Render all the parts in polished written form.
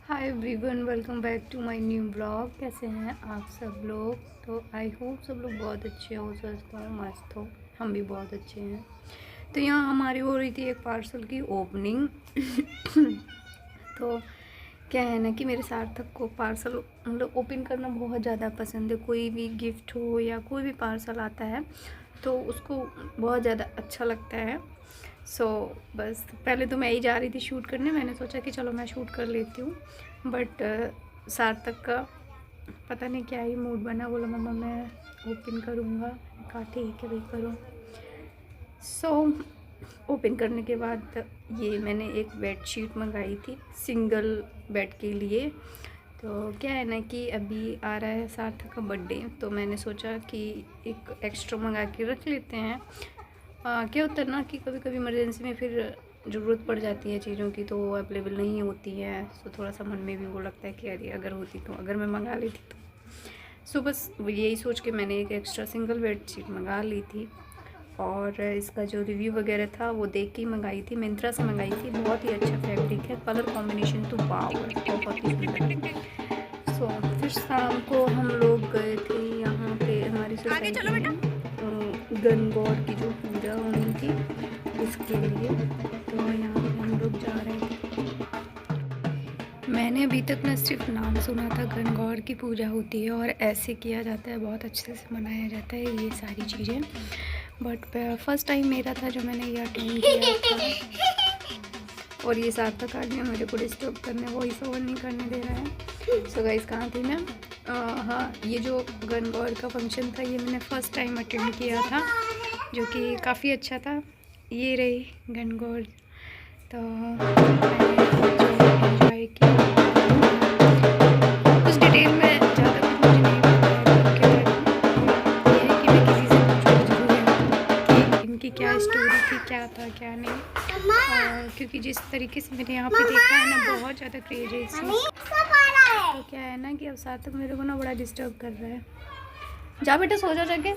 Hi everyone, welcome back to my new blog. कैसे हैं आप सब लोग? तो आई होप सब लोग बहुत अच्छे हो, स्वस्थ हो, मस्त हो। हम भी बहुत अच्छे हैं। तो यहाँ हमारी हो रही थी एक पार्सल की ओपनिंग। तो क्या है ना कि मेरे सार्थक को पार्सल मतलब ओपन करना बहुत ज़्यादा पसंद है। कोई भी गिफ्ट हो या कोई भी पार्सल आता है तो उसको बहुत ज़्यादा अच्छा लगता है। बस पहले तो मैं ही जा रही थी शूट करने। मैंने सोचा कि चलो मैं शूट कर लेती हूँ, बट सार्थक का पता नहीं क्या ही मूड बना। बोला मम्मा मैं ओपन करूँगा। कहा ठीक है भाई करो। ओपन करने के बाद ये मैंने एक बेडशीट मंगाई थी सिंगल बेड के लिए। तो क्या है ना कि अभी आ रहा है सार्थक का बर्थडे, तो मैंने सोचा कि एक एक्स्ट्रा मंगा के रख लेते हैं। क्या होता है ना कि कभी कभी इमरजेंसी में फिर ज़रूरत पड़ जाती है चीज़ों की, तो वो अवेलेबल नहीं होती है। तो थोड़ा सा मन में भी वो लगता है कि अरे अगर होती तो, अगर मैं मंगा लेती तो। बस यही सोच के मैंने एक एक्स्ट्रा सिंगल बेड शीट मंगा ली थी। और इसका जो रिव्यू वगैरह था वो देख के ही मंगाई थी। मिंत्रा से मंगाई थी। बहुत ही अच्छा फैब्रिक है, कलर कॉम्बिनेशन तो वाव, बहुत ही सुंदर। फिर शाम को हम लोग गए थे यहाँ पे हमारी सोसाइटी में गणगौर की जो पूजा होनी थी उसके लिए। तो यहाँ पे हम लोग जा रहे थे। मैंने अभी तक न सिर्फ नाम सुना था, गणगौर की पूजा होती है और ऐसे किया जाता है, बहुत अच्छे से मनाया जाता है ये सारी चीज़ें। बट फर्स्ट टाइम मेरा था जो मैंने ये अटेंड किया था। और ये सार्थक आ गया मेरे को डिस्टर्ब करने, वॉइस ओवर नहीं करने दे रहा है। सो गाइस कहाँ थी मैं? हाँ, ये जो गणगौर का फंक्शन था ये मैंने फ़र्स्ट टाइम अटेंड किया था, जो कि काफ़ी अच्छा था। ये रही गणगौर। तो मैंने एंजॉय किया। कुछ डिटेल में ज़्यादा कुछ मुझे नहीं पता है, तो ये है कि मैं किसी से पूछूँ ज़रूर कि इनकी क्या स्टोरी थी, क्या था क्या नहीं। क्योंकि जिस तरीके से मैंने यहाँ पे देखा है ना, बहुत ज़्यादा क्रेज है इसमें। तो क्या है ना कि अब सार्थक मेरे को ना बड़ा डिस्टर्ब कर रहा है। जा बेटा सो जा जाके।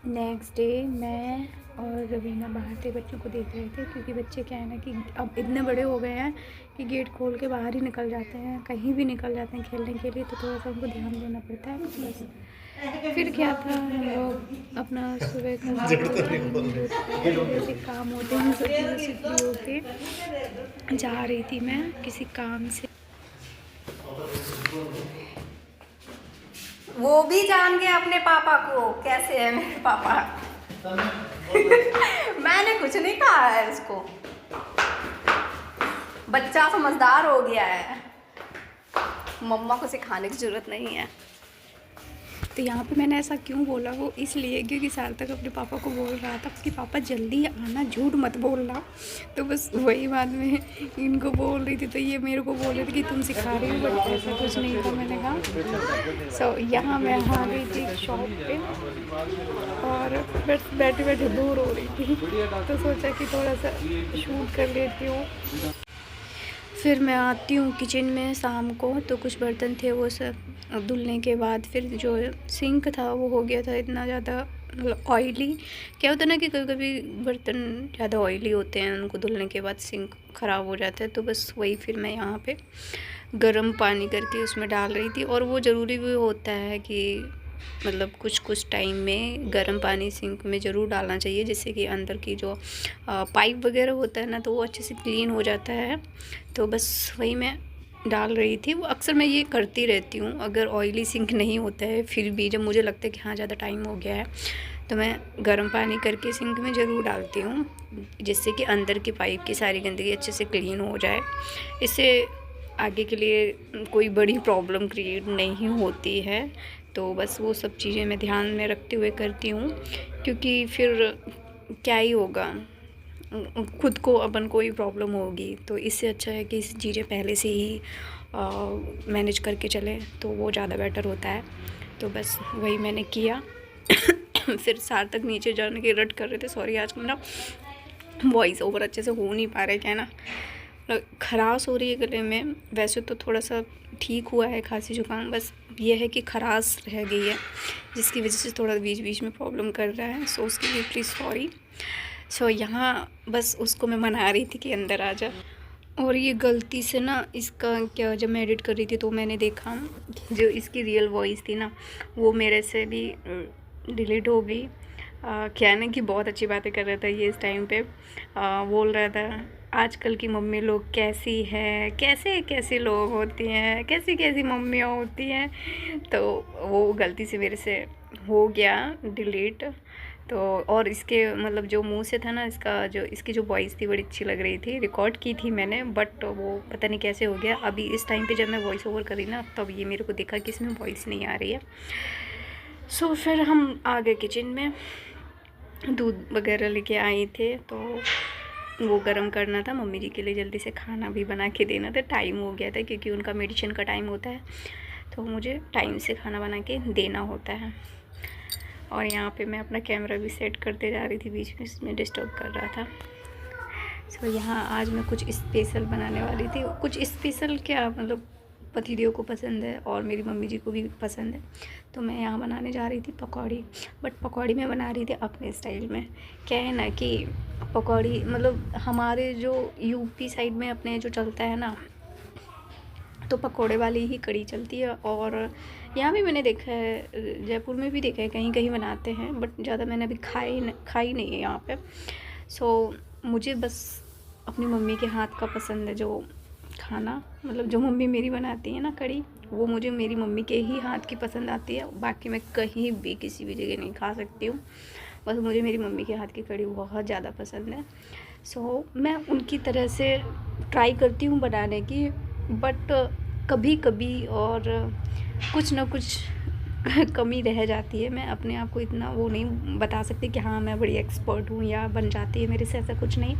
नेक्स्ट डे मैं और रवीना बाहर थे, बच्चों को देख रहे थे। क्योंकि बच्चे क्या है ना कि अब इतने बड़े हो गए हैं कि गेट खोल के बाहर ही निकल जाते हैं, कहीं भी निकल जाते हैं खेलने के लिए। तो थोड़ा सा उनको ध्यान देना पड़ता है बस। फिर क्या था, हम लोग अपना सुबह का जैसे काम होते हैं सब चीज़ों से फ्री होके जा रही थी मैं किसी काम से। वो भी जान गए अपने पापा को, कैसे है मेरे पापा। मैंने कुछ नहीं कहा है इसको, बच्चा समझदार हो गया है, मम्मा को सिखाने की जरूरत नहीं है। तो यहाँ पे मैंने ऐसा क्यों बोला, वो इसलिए क्योंकि सार्थक अपने पापा को बोल रहा था कि पापा जल्दी आना, झूठ मत बोलना। तो बस वही बात में इनको बोल रही थी, तो ये मेरे को बोल रहे थे कि तुम सिखा रही हो, बट ऐसा कुछ नहीं था। मैंने कहा यहाँ मैं आ गई थी शॉप पे और बस बैठे बैठे बोर हो रही थी, तो सोचा कि थोड़ा सा शूट कर लेती हूँ। फिर मैं आती हूँ किचन में शाम को, तो कुछ बर्तन थे वो सब धुलने के बाद फिर जो सिंक था वो हो गया था इतना ज़्यादा ऑयली। क्या होता है ना कि कभी कभी बर्तन ज़्यादा ऑयली होते हैं, उनको धुलने के बाद सिंक ख़राब हो जाता है। तो बस वही फिर मैं यहाँ पे गर्म पानी करके उसमें डाल रही थी। और वो ज़रूरी भी होता है कि मतलब कुछ टाइम में गर्म पानी सिंक में ज़रूर डालना चाहिए, जिससे कि अंदर की जो पाइप वगैरह होता है ना, तो वो अच्छे से क्लीन हो जाता है। तो बस वही मैं डाल रही थी। वो अक्सर मैं ये करती रहती हूँ, अगर ऑयली सिंक नहीं होता है फिर भी जब मुझे लगता है कि हाँ ज़्यादा टाइम हो गया है, तो मैं गर्म पानी करके सिंक में ज़रूर डालती हूँ, जिससे कि अंदर की पाइप की सारी गंदगी अच्छे से क्लीन हो जाए। इससे आगे के लिए कोई बड़ी प्रॉब्लम क्रिएट नहीं होती है। तो बस वो सब चीज़ें मैं ध्यान में रखते हुए करती हूँ, क्योंकि फिर क्या ही होगा, खुद को अपन कोई प्रॉब्लम होगी। तो इससे अच्छा है कि इस चीज़ें पहले से ही मैनेज करके चलें, तो वो ज़्यादा बेटर होता है। तो बस वही मैंने किया। फिर सार्थक नीचे जाने के रट कर रहे थे। सॉरी, आज मेरा वॉइस ओवर अच्छे से हो नहीं पा रहा है, क्या ना खराश हो रही है गले में। वैसे तो थोड़ा सा ठीक हुआ है खांसी जुकाम, बस ये है कि खराश रह गई है, जिसकी वजह से थोड़ा बीच बीच में प्रॉब्लम कर रहा है। सो उसके लिए प्लीज़ सॉरी। यहाँ बस उसको मैं मना रही थी कि अंदर आ जा। और ये गलती से ना इसका क्या, जब मैं एडिट कर रही थी तो मैंने देखा जो इसकी रियल वॉइस थी ना वो मेरे से भी डिलीट हो गई। क्या ना कि बहुत अच्छी बातें कर रहा था ये इस टाइम पे, बोल रहा था आजकल की मम्मी लोग कैसी है, कैसे कैसे लोग होती हैं, कैसी कैसी मम्मियाँ होती हैं। तो वो गलती से मेरे से हो गया डिलीट। तो और इसके मतलब जो मुंह से था ना, इसका जो इसकी जो वॉइस थी बड़ी अच्छी लग रही थी, रिकॉर्ड की थी मैंने, बट वो पता नहीं कैसे हो गया। अभी इस टाइम पे जब मैं वॉइस ओवर करी ना तब ये मेरे को दिखा कि इसमें वॉइस नहीं आ रही है। सो फिर हम आ गए किचन में, दूध वगैरह लेके आई थे तो वो गर्म करना था मम्मी जी के लिए, जल्दी से खाना भी बना के देना था, टाइम हो गया था क्योंकि उनका मेडिसिन का टाइम होता है तो मुझे टाइम से खाना बना के देना होता है। और यहाँ पे मैं अपना कैमरा भी सेट करते जा रही थी, बीच में इसमें डिस्टर्ब कर रहा था। सो यहाँ आज मैं कुछ स्पेशल बनाने वाली थी। कुछ स्पेशल क्या, मतलब पतिदेव को पसंद है और मेरी मम्मी जी को भी पसंद है, तो मैं यहाँ बनाने जा रही थी पकौड़ी। बट पकौड़ी मैं बना रही थी अपने स्टाइल में। क्या है ना कि पकौड़ी मतलब हमारे जो यूपी साइड में अपने जो चलता है ना, तो पकोड़े वाली ही कड़ी चलती है। और यहाँ भी मैंने देखा है, जयपुर में भी देखा है कहीं कहीं बनाते हैं, बट ज़्यादा मैंने अभी खाई नहीं है यहाँ पे। सो मुझे बस अपनी मम्मी के हाथ का पसंद है जो खाना, मतलब जो मम्मी मेरी बनाती है ना कड़ी, वो मुझे मेरी मम्मी के ही हाथ की पसंद आती है। बाकी मैं कहीं भी किसी भी जगह नहीं खा सकती हूँ, बस मुझे मेरी मम्मी के हाथ की कड़ी बहुत ज़्यादा पसंद है। सो मैं उनकी तरह से ट्राई करती हूँ बनाने की, बट कभी कभी और कुछ ना कुछ कमी रह जाती है। मैं अपने आप को इतना वो नहीं बता सकती कि हाँ मैं बड़ी एक्सपर्ट हूँ या बन जाती है मेरे से, ऐसा कुछ नहीं,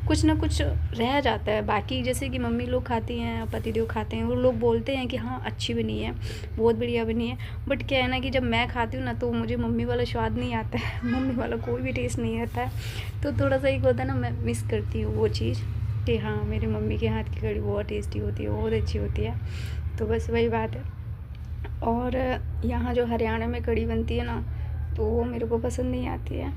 कुछ ना कुछ रह जाता है। बाकी जैसे कि मम्मी लोग खाती हैं, पतिदेव खाते हैं, वो लोग बोलते हैं कि हाँ अच्छी बनी है, बहुत बढ़िया बनी है, बट क्या है ना कि जब मैं खाती हूँ ना तो मुझे मम्मी वाला स्वाद नहीं आता है, मम्मी वाला कोई भी टेस्ट नहीं आता है। तो थोड़ा सा एक होता है ना, मैं मिस करती हूँ वो चीज़ कि हाँ मेरी मम्मी के हाथ की कड़ी बहुत टेस्टी होती है, बहुत अच्छी होती है। तो बस वही बात है। और यहाँ जो हरियाणा में कड़ी बनती है ना, तो वो मेरे को पसंद नहीं आती है,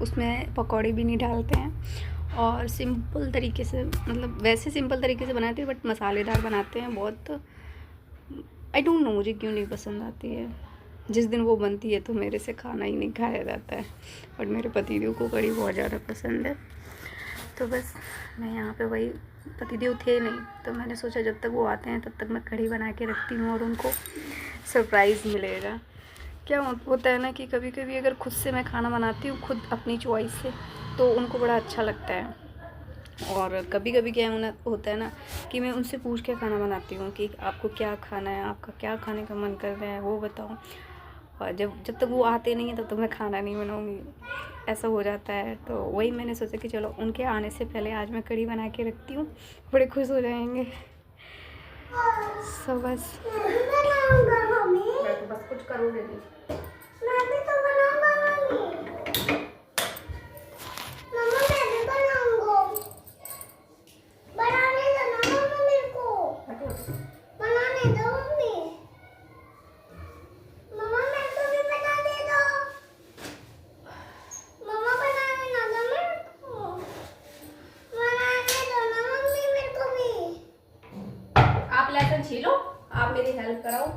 उसमें पकौड़े भी नहीं डालते हैं और सिंपल तरीके से, मतलब वैसे सिंपल तरीके से बनाते हैं बट मसालेदार बनाते हैं बहुत। आई डोंट नो मुझे क्यों नहीं पसंद आती है। जिस दिन वो बनती है तो मेरे से खाना ही नहीं खाया जाता है, बट मेरे पतिदेव को कड़ी बहुत ज़्यादा पसंद है। तो बस मैं यहाँ पे वही, पतिदेव थे नहीं तो मैंने सोचा जब तक वो आते हैं तब तक मैं कढ़ी बना के रखती हूँ और उनको सरप्राइज़ मिलेगा। क्या होता है ना कि कभी कभी अगर खुद से मैं खाना बनाती हूँ खुद अपनी चॉइस से, तो उनको बड़ा अच्छा लगता है। और कभी कभी क्या होता है ना कि मैं उनसे पूछ के खाना बनाती हूँ कि आपको क्या खाना है, आपका क्या खाने का मन कर रहा है वो बताओ। और जब तक वो आते नहीं हैं तब तक मैं खाना नहीं बनाऊँगी, ऐसा हो जाता है। तो वही मैंने सोचा कि चलो उनके आने से पहले आज मैं कढ़ी बना के रखती हूँ, बड़े खुश हो जाएंगे। सो बस कुछ करोगे नहीं, मैं भी तो बनाऊंगा। मम्मा मैं भी बनाऊंगा, बनाने दो ना मम्मा, मेरे को बनाने दो मम्मी, मम्मा मेरे को भी बना दे दो, मम्मा बनाने ना दो मेरे को, बनाने दो ना मम्मी मेरे को भी। आप लहसुन छीलो, आप मेरी हेल्प कराओ।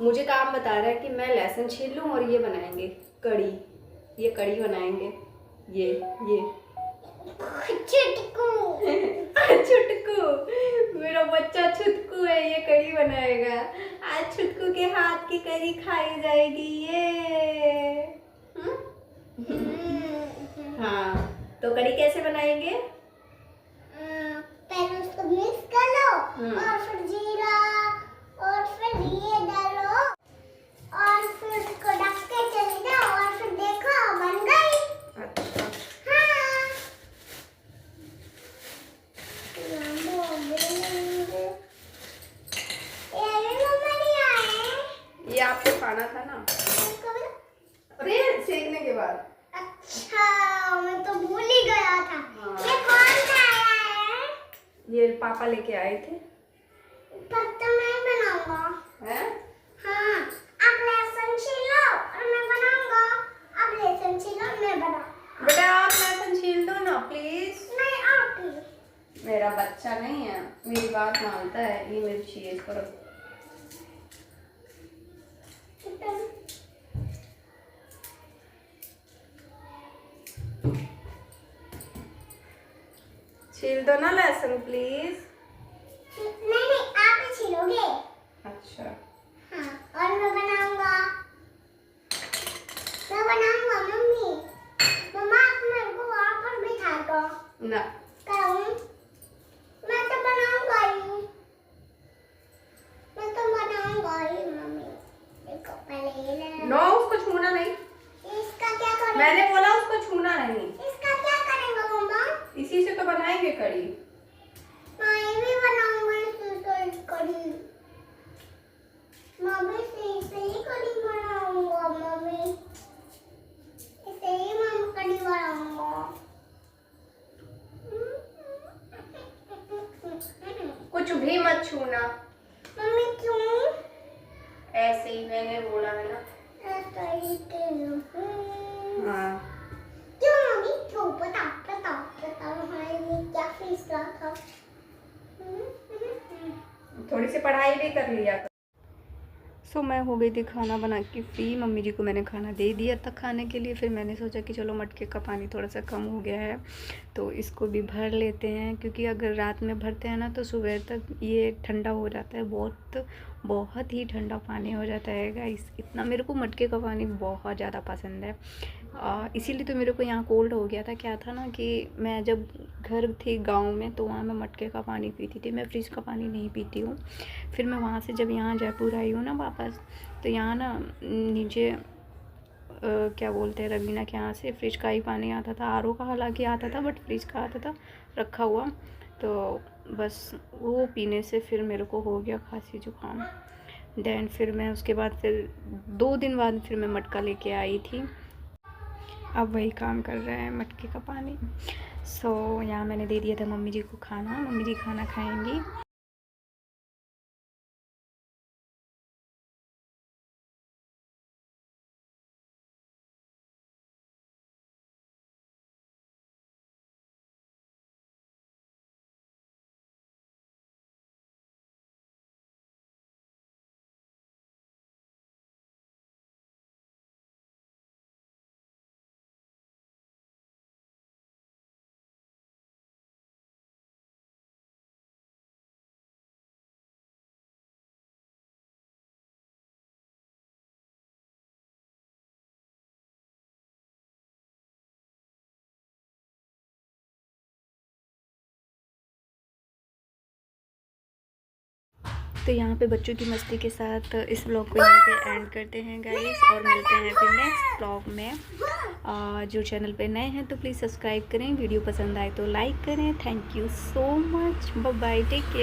मुझे काम बता रहा है कि मैं लहसुन छील लूँ और ये बनाएंगे कड़ी, ये कड़ी बनाएंगे, ये छुटकू छुटकू मेरा बच्चा छुटकू है, ये कड़ी बनाएगा आज, छुटकू के हाथ की कड़ी खाई जाएगी ये। हाँ तो कड़ी कैसे बनाएंगे, पहले उसको मिक्स कर लो और फिर जीरा और फिर ये डालो और फिर उसको ढक के चले जाओ और फिर देखो बन गई। अच्छा हाँ। ये आपको खाना था ना, अरे सेकने के बाद। अच्छा मैं तो भूल ही गया था। हाँ। पापा लेके आए थे। तब तो मैं बनाऊंगा। हैं? हाँ, आप लहसुन छीलो और मैं बनाऊंगा। आप लहसुन छीलो मैं बनाऊंगा। बेटा आप लहसुन छील दो ना प्लीज। नहीं आती। मेरा बच्चा नहीं है, मेरी बात मानता है। ये मिर्ची है, इसको रखो। छील दो ना लहसुन प्लीज। नहीं आप ही छीलोगे। अच्छा हाँ, और मैं बनाऊंगा। मैं बनाऊंगा मम्मी। मम्मा आप मेरे को वहाँ पर बिठा दो। ना कहूँ मैं तो बनाऊंगा ही। मैं तो बनाऊंगा ही मम्मी। देखो पहले ये ले। नो, उसको छूना नहीं। इसका क्या करेंगे? मैंने बोला उसको छूना नहीं। इसका क्या करेंगे मम्मा? इसी से तो बनाएंगे कड़ी। मैं भी बनाऊंगा इसकी कड़ी। मम्मी से ही कड़ी बनाऊंगा मम्मी। इसे ही मम्मी कड़ी बनाऊंगा। कुछ भी मत छूना। मम्मी क्यों? ऐसे ही मैंने बोला है ना। ऐसा ही क्यों? हाँ क्यों मम्मी? क्यों? बताओ हमारे लिए क्या फैसला था? थोड़ी सी पढ़ाई भी कर लिया। सो मैं हो गई थी खाना बना के फ्री। मम्मी जी को मैंने खाना दे दिया था खाने के लिए। फिर मैंने सोचा कि चलो मटके का पानी थोड़ा सा कम हो गया है तो इसको भी भर लेते हैं, क्योंकि अगर रात में भरते हैं ना तो सुबह तक ये ठंडा हो जाता है। बहुत ही ठंडा पानी हो जाता है गाइस। इतना मेरे को मटके का पानी बहुत ज़्यादा पसंद है। इसीलिए तो मेरे को यहाँ कोल्ड हो गया था। क्या था ना कि मैं जब घर थी गांव में तो वहाँ मैं मटके का पानी पीती थी, मैं फ्रिज का पानी नहीं पीती हूँ। फिर मैं वहाँ से जब यहाँ जयपुर आई हूँ ना वापस, तो यहाँ ना नीचे क्या बोलते हैं रवीना के यहाँ से फ्रिज का ही पानी आता था। आरओ का हालांकि आता था बट फ्रिज का आता था रखा हुआ। तो बस वो पीने से फिर मेरे को हो गया खांसी जुकाम। देन फिर मैं उसके बाद फिर 2 दिन बाद फिर मैं मटका लेके आई थी। अब वही काम कर रहे हैं मटके का पानी। सो यहाँ मैंने दे दिया था मम्मी जी को खाना। मम्मी जी खाना खाएंगी। तो यहाँ पे बच्चों की मस्ती के साथ इस ब्लॉग को यहाँ पे एंड करते हैं गाइस, और मिलते हैं फिर नेक्स्ट ब्लॉग में। जो चैनल पे नए हैं तो प्लीज़ सब्सक्राइब करें, वीडियो पसंद आए तो लाइक करें। Thank you so much, bye bye, take care.